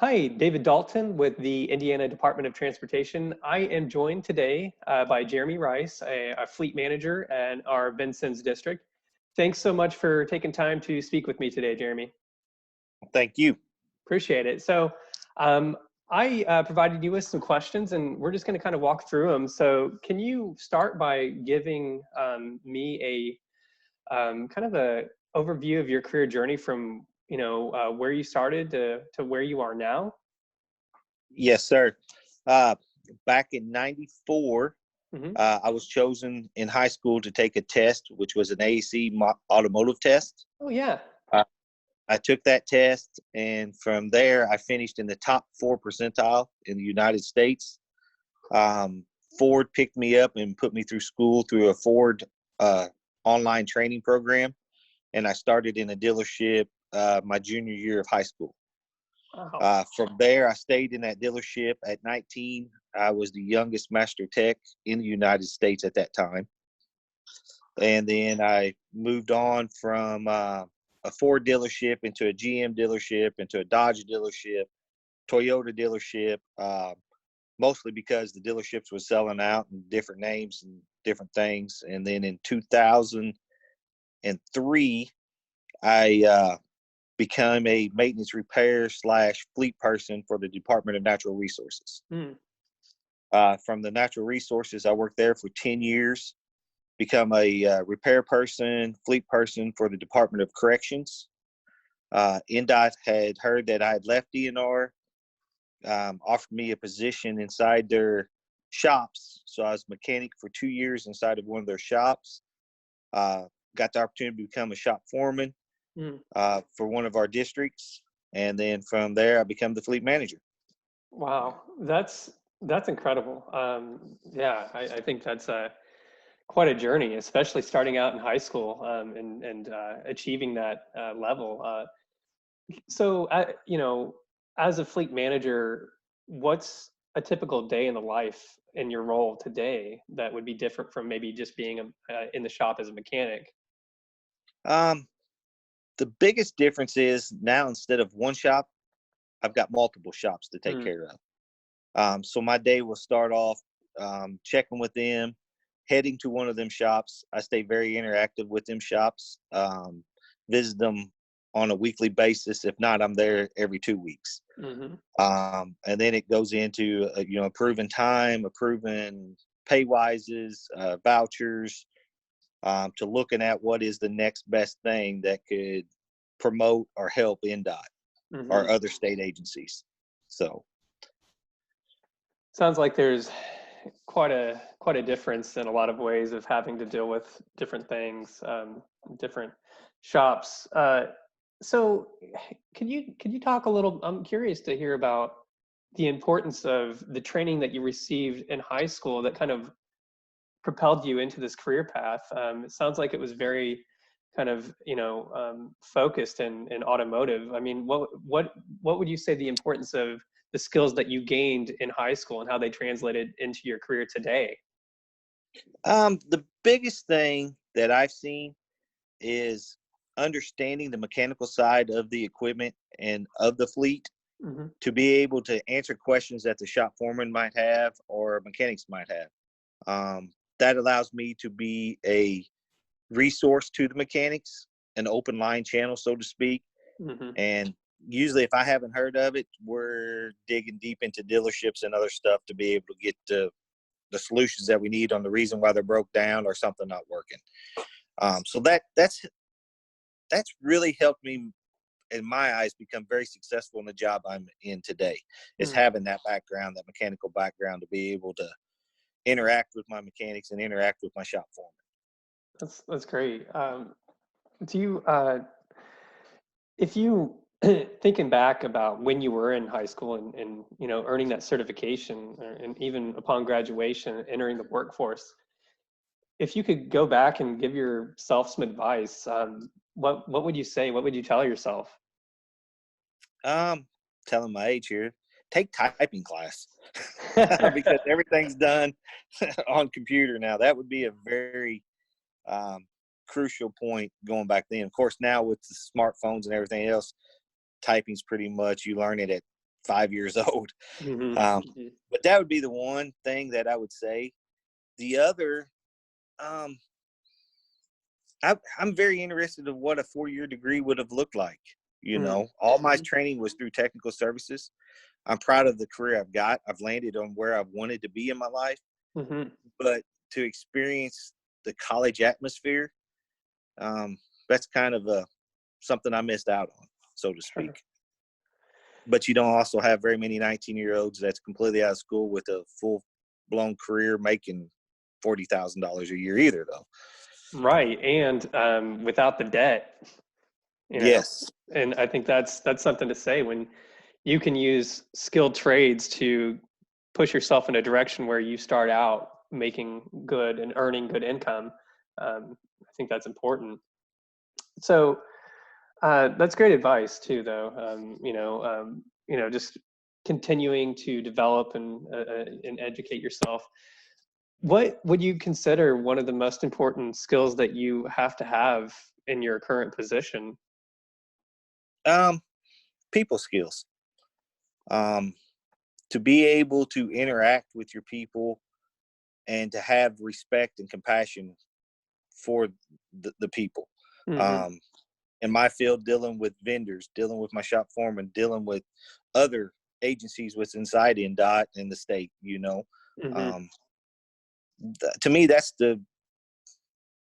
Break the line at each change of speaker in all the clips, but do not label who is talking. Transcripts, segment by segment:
Hi, David Dalton with the Indiana Department of Transportation. I am joined today by Jeremy Rice, a fleet manager at our Vincennes district. Thanks so much for taking time to speak with me today, Jeremy.
Thank you.
Appreciate it. Um, I provided you with some questions, and we're just going to kind of walk through them. So, can you start by giving me a kind of a overview of your career journey from where you started to where you are now?
Yes, sir. Uh, Back in '94,
Hmm.
I was chosen in high school to take a test, which was an AEC automotive test.
Oh yeah.
Uh, I took that test, and from there, I finished in the top 4 percentile in the United States. Um, Ford picked me up and put me through school through a Ford uh, online training program, and I started in a dealership my junior year of high school.
Wow.
From there, I stayed in that dealership. At 19, I was the youngest master tech in the United States at that time. And then I moved on from a Ford dealership into a GM dealership, into a Dodge dealership, Toyota dealership, mostly because the dealerships were selling out and different names and different things. And then in 2003, I become a maintenance repair / fleet person for the Department of Natural Resources.
Hmm.
From the natural resources, I worked there for 10 years, become a repair person, fleet person for the Department of Corrections. INDOT had heard that I had left DNR, offered me a position inside their shops. So I was a mechanic for 2 years inside of one of their shops. Got the opportunity to become a shop foreman
Hmm.
for one of our districts. And then from there, I become the fleet manager.
Wow, that's incredible. Yeah, I think that's quite a journey, especially starting out in high school and achieving that level. As a fleet manager, what's a typical day in the life in your role today that would be different from maybe just being in the shop as a mechanic?
Um, the biggest difference is now instead of one shop, I've got multiple shops to take
Hmm.
care of. So my day will start off checking with them, heading to one of them shops. I stay very interactive with them shops, visit them on a weekly basis. If not, I'm there every 2 weeks.
Hmm.
And then it goes into approving time, approving pay wises, vouchers, to looking at what is the next best thing that could promote or help INDOT or
Hmm.
other state agencies. So,
Sounds like there's quite a difference in a lot of ways of having to deal with different things, different shops. So, could you talk a little? I'm curious to hear about the importance of the training that you received in high school that kind of propelled you into this career path. It sounds like it was very kind of focused in automotive. I mean, what would you say the importance of the skills that you gained in high school and how they translated into your career today?
the biggest thing that I've seen is understanding the mechanical side of the equipment and of the fleet
Hmm.
to be able to answer questions that the shop foreman might have or mechanics might have. That allows me to be a resource to the mechanics, an open line channel, so to speak.
Hmm.
And usually, if I haven't heard of it, we're digging deep into dealerships and other stuff to be able to get the solutions that we need on the reason why they're broke down or something not working. So that's really helped me, in my eyes, become very successful in the job I'm in today. Is
Mm.
having that background, that mechanical background, to be able to interact with my mechanics and interact with my shop foreman.
That's great. Do you if you thinking back about when you were in high school and earning that certification and even upon graduation entering the workforce, if you could go back and give yourself some advice, what would you say? What would you tell yourself?
Um, Telling my age here, take typing class because everything's done on computer now. That would be a very um, crucial point going back then. Of course, now with the smartphones and everything else, typing's pretty much you learn it at 5 years old.
Mm-hmm.
But that would be the one thing that I would say. The other, um, I'm very interested in what a 4-year degree would have looked like. You know, all my training was through technical services. I'm proud of the career I've got. I've landed on where I've wanted to be in my life,
Mm-hmm.
but to experience the college atmosphere, that's kind of something I missed out on, so to speak.
Sure.
But you don't also have very many 19-year-olds that's completely out of school with a full-blown career making $40,000 a year either, though.
Right. And without the debt,
Yes.
and I think that's something to say when you can use skilled trades to push yourself in a direction where you start out making good and earning good income. I think that's important. So that's great advice too, though. Just continuing to develop and educate yourself. What would you consider one of the most important skills that you have to have in your current position?
Um, People skills. To be able to interact with your people and to have respect and compassion for the people.
Mm-hmm.
Um, in my field, dealing with vendors, dealing with my shop foreman, dealing with other agencies with inside INDOT in the state,
Mm-hmm.
um, to me, that's the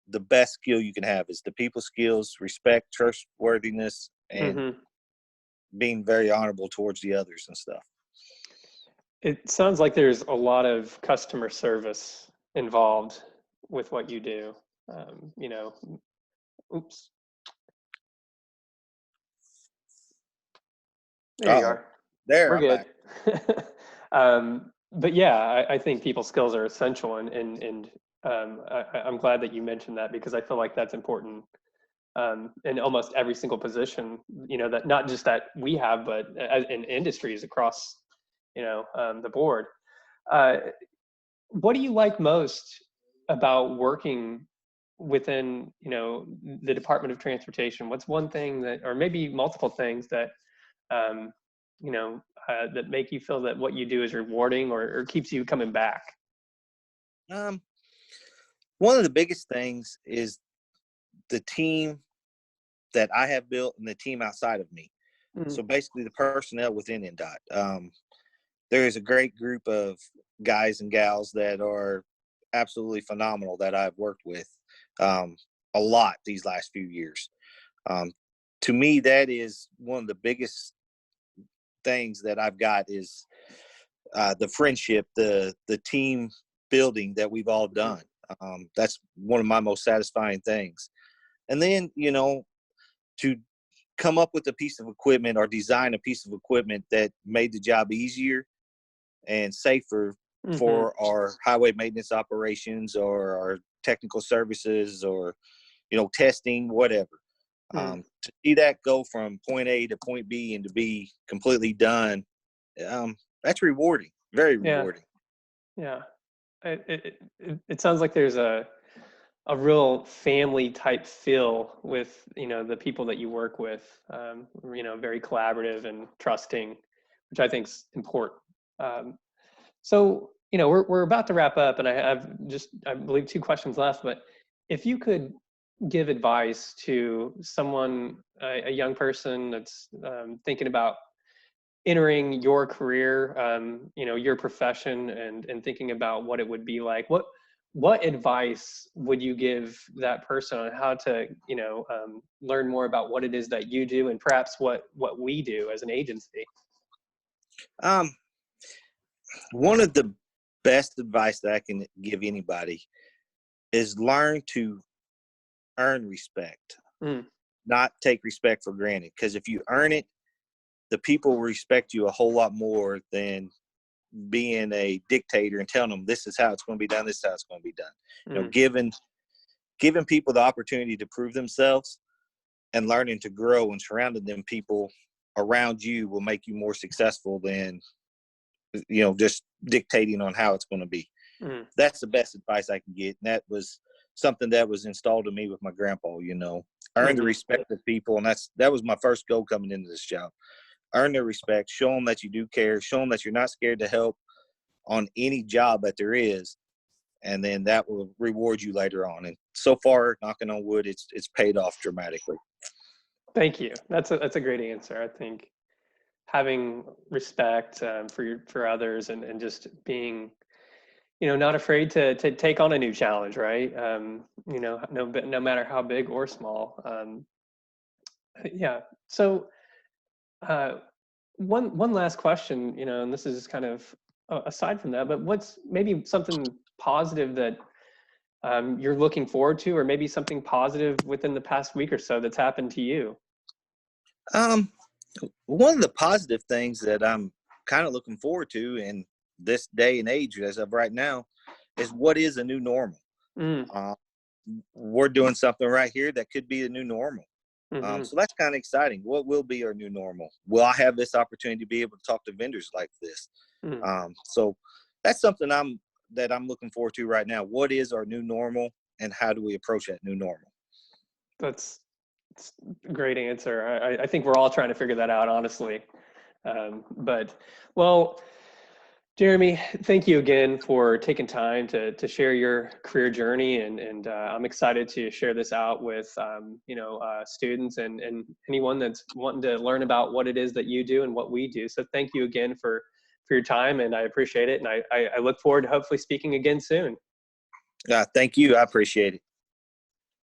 best skill you can have is the people skills, respect, trustworthiness, and
Mm-hmm.
being very honorable towards the others and stuff.
It sounds like there's a lot of customer service involved with what you do. Um, you know, oops, there you
Uh-oh.
are.
There,
We're
I'm
good.
back.
But yeah, I think people skills are essential, and I'm glad that you mentioned that because I feel like that's important in almost every single position. That not just that we have, but in industries across, the board. Uh, what do you like most about working within, the Department of Transportation? What's one thing that, or maybe multiple things that, um, that make you feel that what you do is rewarding or keeps you coming back?
Um, One of the biggest things is the team that I have built and the team outside of me.
Mm,
So basically, the personnel within INDOT. There is a great group of guys and gals that are absolutely phenomenal that I've worked with a lot these last few years. Um, to me, that is one of the biggest things that I've got is the friendship, the team building that we've all
mm,
done. That's one of my most satisfying things. And then, to come up with a piece of equipment or design a piece of equipment that made the job easier and safer
mhm,
for our highway maintenance operations or our technical services or, testing, whatever.
mm.
To see that go from point A to point B and to be completely done, that's rewarding, very
Yeah,
rewarding.
yeah. It sounds like there's a real family type feel with the people that you work with. Very collaborative and trusting, which I think is important. So we're about to wrap up, and I have just I believe 2 questions left. But if you could give advice to someone, a young person that's thinking about entering your career, your profession, and thinking about what it would be like, what advice would you give that person on how to, learn more about what it is that you do and perhaps what we do as an agency?
Um, One of the best advice that I can give anybody is learn to earn respect,
Mm,
not take respect for granted. Because if you earn it, the people will respect you a whole lot more than being a dictator and telling them this is how it's going to be done, this is how it's going to be done.
mm,
Giving people the opportunity to prove themselves and learning to grow and surrounding them people around you will make you more successful than just dictating on how it's going to be.
mm,
That's the best advice I can get. And that was something that was installed in me with my grandpa, earn the
mhm,
respect of people. And that was my first goal coming into this job. earn their respect, show them that you do care, show them that you're not scared to help on any job that there is, and then that will reward you later on. And so far, knocking on wood, it's paid off dramatically.
Thank you. That's a great answer. I think having respect for others and just being, not afraid to take on a new challenge, right? No matter how big or small. Yeah. So uh, one last question, and this is just kind of aside from that, but what's maybe something positive that you're looking forward to, or maybe something positive within the past week or so that's happened to you?
Um, One of the positive things that I'm kind of looking forward to in this day and age, as of right now, is what is a new normal.
Mm,
Uh, we're doing something right here that could be a new normal.
hmm.
So that's kind of exciting. What will be our new normal? Will I have this opportunity to be able to talk to vendors like this?
Mm.
So that's something that I'm looking forward to right now. What is our new normal, and how do we approach that new normal?
That's a great answer. I think we're all trying to figure that out, honestly. But well, Jeremy, thank you again for taking time to share your career journey, and I'm excited to share this out with students and anyone that's wanting to learn about what it is that you do and what we do. So thank you again for your time, and I appreciate it, and I look forward to hopefully speaking again soon.
Thank you. I appreciate it.